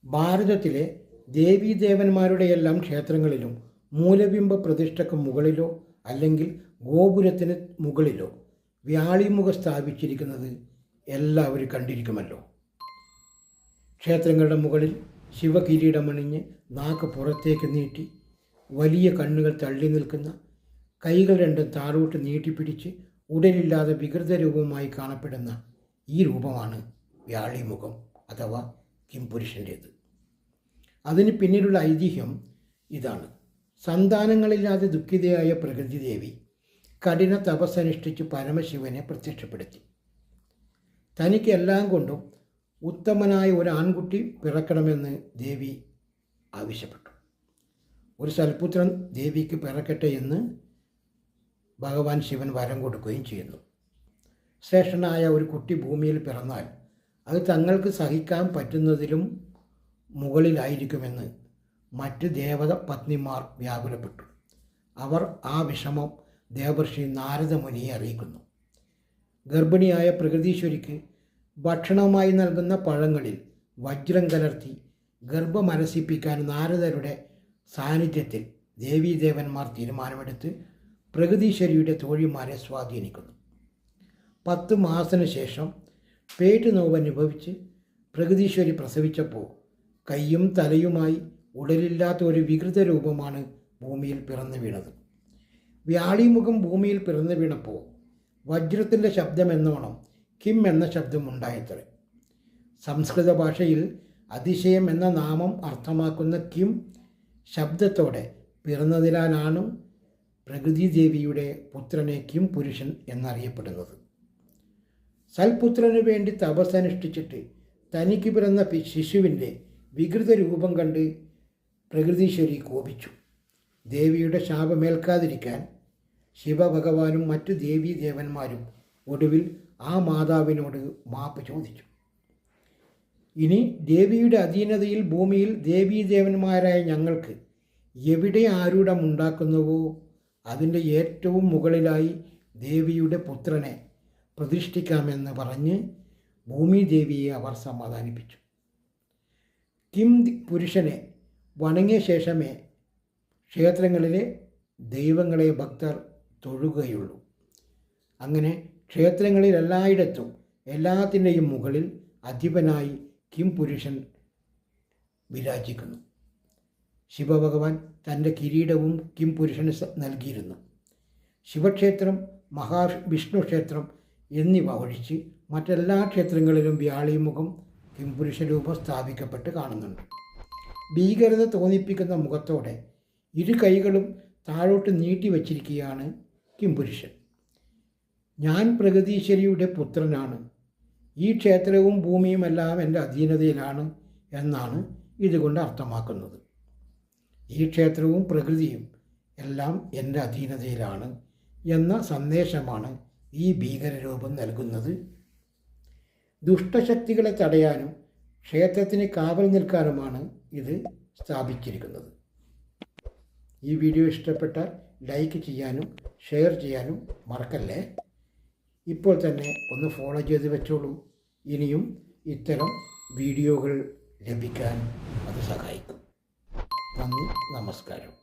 ഭാരതത്തിലെ ദേവീദേവന്മാരുടെയെല്ലാം ക്ഷേത്രങ്ങളിലും മൂലബിംബ പ്രതിഷ്ഠയ്ക്ക് മുകളിലോ അല്ലെങ്കിൽ ഗോപുരത്തിന് മുകളിലോ വ്യാളിമുഖം സ്ഥാപിച്ചിരിക്കുന്നത് എല്ലാവരും കണ്ടിരിക്കുമല്ലോ. ക്ഷേത്രങ്ങളുടെ മുകളിൽ ശിവകിരീടമണിഞ്ഞ് നാക്ക് പുറത്തേക്ക് നീട്ടി വലിയ കണ്ണുകൾ തള്ളി നിൽക്കുന്ന, കൈകൾ രണ്ടും താഴോട്ട് നീട്ടിപ്പിടിച്ച് ഉടലില്ലാതെ വികൃത രൂപമായി കാണപ്പെടുന്ന ഈ രൂപമാണ് വ്യാളിമുഖം അഥവാ കിംപുരുഷൻ്റേത്. അതിന് പിന്നിലുള്ള ഐതിഹ്യം ഇതാണ്. സന്താനങ്ങളില്ലാതെ ദുഃഖിതയായ പ്രകൃതിദേവി കഠിന തപസ്സനുഷ്ഠിച്ച് പരമശിവനെ പ്രത്യക്ഷപ്പെടുത്തി. തനിക്ക് എല്ലാം കൊണ്ടും ഉത്തമനായ ഒരു ആൺകുട്ടി പിറക്കണമെന്ന് ദേവി ആവശ്യപ്പെട്ടു. ഒരു സൽപുത്രൻ ദേവിക്ക് പിറക്കട്ടെ എന്ന് ഭഗവാൻ ശിവൻ വരം കൊടുക്കുകയും ചെയ്യുന്നു. ശ്രേഷ്ഠനായ ഒരു കുട്ടി ഭൂമിയിൽ പിറന്നാൽ അത് തങ്ങൾക്ക് സഹിക്കാൻ പറ്റുന്നതിലും മുകളിലായിരിക്കുമെന്ന് മറ്റ് ദേവത പത്നിമാർ വ്യാകുലപ്പെട്ടു. അവർ ആ വിഷമം ദേവർഷി നാരദമുനിയെ അറിയിക്കുന്നു. ഗർഭിണിയായ പ്രകൃതീശ്വരിക്ക് ഭക്ഷണമായി നൽകുന്ന പഴങ്ങളിൽ വജ്രം കലർത്തി ഗർഭമനസിപ്പിക്കാൻ നാരദരുടെ സാന്നിധ്യത്തിൽ ദേവീദേവന്മാർ തീരുമാനമെടുത്ത് പ്രകൃതീശ്വരിയുടെ തോഴിമാരെ സ്വാധീനിക്കുന്നു. 10 മാസത്തിനു ശേഷം പേറ്റ് നോവ് അനുഭവിച്ച് പ്രകൃതീശ്വരി പ്രസവിച്ചപ്പോൾ കൈയും തലയുമായി ഉടലില്ലാത്ത ഒരു വികൃത രൂപമാണ് ഭൂമിയിൽ പിറന്നു വീണത്. വ്യാളിമുഖം ഭൂമിയിൽ പിറന്നു വീണപ്പോൾ വജ്രത്തിൻ്റെ ശബ്ദമെന്നോണം കിം എന്ന ശബ്ദം ഉണ്ടായത്രേ. സംസ്കൃത ഭാഷയിൽ അതിശയം എന്ന നാമം അർത്ഥമാക്കുന്ന കിം ശബ്ദത്തോടെ പിറന്നതിനാലാണ് പ്രകൃതിദേവിയുടെ പുത്രനെ കിം പുരുഷൻ എന്നറിയപ്പെടുന്നത്. സൽപുത്രന് വേണ്ടി തപസ്സനുഷ്ഠിച്ചിട്ട് തനിക്ക് പിറന്ന ശിശുവിൻ്റെ വികൃത രൂപം കണ്ട് പ്രകൃതീശ്വരി കോപിച്ചു. ദേവിയുടെ ശാപമേൽക്കാതിരിക്കാൻ ശിവഭഗവാനും മറ്റു ദേവീദേവന്മാരും ഒടുവിൽ ആ മാതാവിനോട് മാപ്പ് ചോദിച്ചു. ഇനി ദേവിയുടെ അധീനതയിൽ ഭൂമിയിൽ ദേവീദേവന്മാരായ ഞങ്ങൾക്ക് എവിടെ ആരൂഢമുണ്ടാക്കുന്നുവോ അതിൻ്റെ ഏറ്റവും മുകളിലായി ദേവിയുടെ പുത്രനെ പ്രതിഷ്ഠിക്കാമെന്ന് പറഞ്ഞ് ഭൂമിദേവിയെ അവർ സമാധാനിപ്പിച്ചു. കിം പുരുഷനെ വണങ്ങിയ ശേഷമേ ക്ഷേത്രങ്ങളിലെ ദൈവങ്ങളെ ഭക്തർ തൊഴുകയുള്ളൂ. അങ്ങനെ ക്ഷേത്രങ്ങളിൽ എല്ലായിടത്തും എല്ലാത്തിൻ്റെയും മുകളിൽ അധിപനായി കിം പുരുഷൻ വിരാജിക്കുന്നു. ശിവഭഗവാൻ തൻ്റെ കിരീടവും കിം പുരുഷന് നൽകിയിരുന്നു. ശിവക്ഷേത്രം, മഹാവിഷ്ണു ക്ഷേത്രം എന്നിവ ഒഴിച്ച് മറ്റെല്ലാ ക്ഷേത്രങ്ങളിലും വ്യാളിമുഖം കിംപുരുഷ രൂപം സ്ഥാപിക്കപ്പെട്ട് കാണുന്നുണ്ട്. ഭീകരത തോന്നിപ്പിക്കുന്ന മുഖത്തോടെ ഇരു കൈകളും താഴോട്ട് നീട്ടി വച്ചിരിക്കുകയാണ് കിംപുരുഷൻ. ഞാൻ പ്രകൃതീശ്വരിയുടെ പുത്രനാണ്, ഈ ക്ഷേത്രവും ഭൂമിയുമെല്ലാം എൻ്റെ അധീനതയിലാണ് എന്നാണ് ഇതുകൊണ്ട് അർത്ഥമാക്കുന്നത്. ഈ ക്ഷേത്രവും പ്രകൃതിയും എല്ലാം എൻ്റെ അധീനതയിലാണ് എന്ന സന്ദേശമാണ് ഈ ഭീകരരൂപം നൽകുന്നത്. ദുഷ്ടശക്തികളെ തടയാനും ക്ഷേത്രത്തിന് കാവൽ നിൽക്കാനുമാണ് ഇത് സ്ഥാപിച്ചിരിക്കുന്നത്. ഈ വീഡിയോ ഇഷ്ടപ്പെട്ടാൽ ലൈക്ക് ചെയ്യാനും ഷെയർ ചെയ്യാനും മറക്കല്ലേ. ഇപ്പോൾ തന്നെ ഒന്ന് ഫോളോ ചെയ്ത് വെച്ചോളൂ. ഇനിയും ഇത്തരം വീഡിയോകൾ ലഭിക്കാൻ അത് സഹായിക്കും. നന്ദി, നമസ്കാരം.